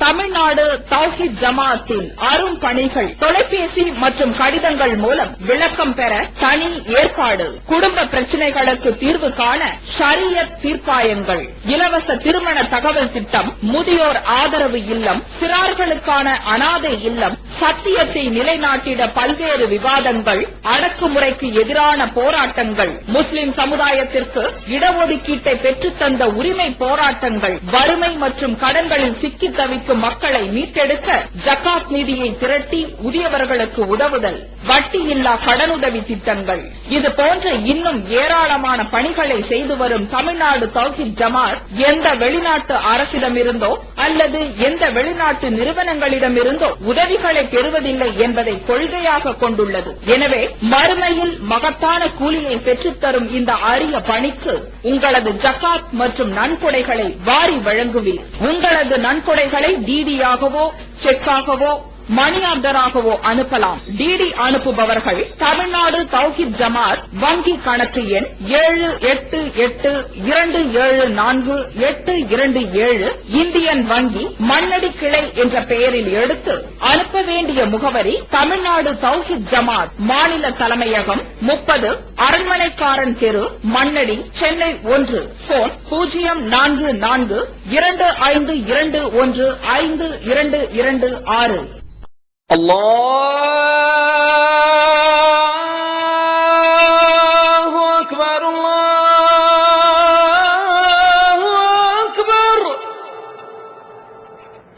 தமிழ்நாடு தௌஹீத் ஜமாஅத்தின் அரும் பணிகள் தொலைபேசி மற்றும் கடிதங்கள் மூலம் விளக்கம் பெற தனி ஏற்பாடு. குடும்ப பிரச்சனைகளுக்கு தீர்வு காண ஷரியத் தீர்ப்பாயங்கள், இலவச திருமண தகவல் திட்டம், முதியோர் ஆதரவு இல்லம், சிறார்களுக்கான அனாதை இல்லம், சத்தியத்தை நிலைநாட்டிட பல்வேறு விவாதங்கள், அடக்குமுறைக்கு எதிரான போராட்டங்கள், முஸ்லிம் சமுதாயத்திற்கு இடஒதுக்கீட்டை பெற்றுத்தந்த உரிமை போராட்டங்கள், வறுமை மற்றும் கடன்களில் சிக்கி தவிக்கும் மக்களை மீட்டெடுக்க ஜகாத் நிதியை திரட்டி உரியவர்களுக்கு உதவுதல், வட்டியில்லா கடனுதவி திட்டங்கள், இது போன்ற இன்னும் ஏராளமான பணிகளை செய்து வரும் தமிழ்நாடு தௌஹீத் ஜமாத் எந்த வெளிநாட்டு அரசிடமிருந்தோ அல்லது எந்த வெளிநாட்டு நிறுவனங்களிடமிருந்தோ உதவிகளை பெறுவதில்லை என்பதை கொள்கையாக கொண்டுள்ளது. எனவே மறுமையில் மகத்தான கூலியை பெற்றுத்தரும் இந்த அரிய பணிக்கு உங்களது ஜகாத் மற்றும் நன்கொடைகளை வாரி வழங்குவீர். உங்களது நன்கொடைகளை டிடியாகவோ செக்காகவோ மணி ஆர்டராகவோ அனுப்பலாம். டிடி அனுப்புபவர்கள் தமிழ்நாடு தௌஹீத் ஜமாத் வங்கி கணக்கு எண் 7882748227 இந்தியன் வங்கி மண்ணடி கிளை என்ற பெயரில் எடுத்து அனுப்ப வேண்டிய முகவரி தமிழ்நாடு தௌஹீத் ஜமாத் மாநில தலைமையகம் 30 அரண்மனைக்காரன் தெரு, மண்ணடி, சென்னை 1. போன் 044252152226. Allah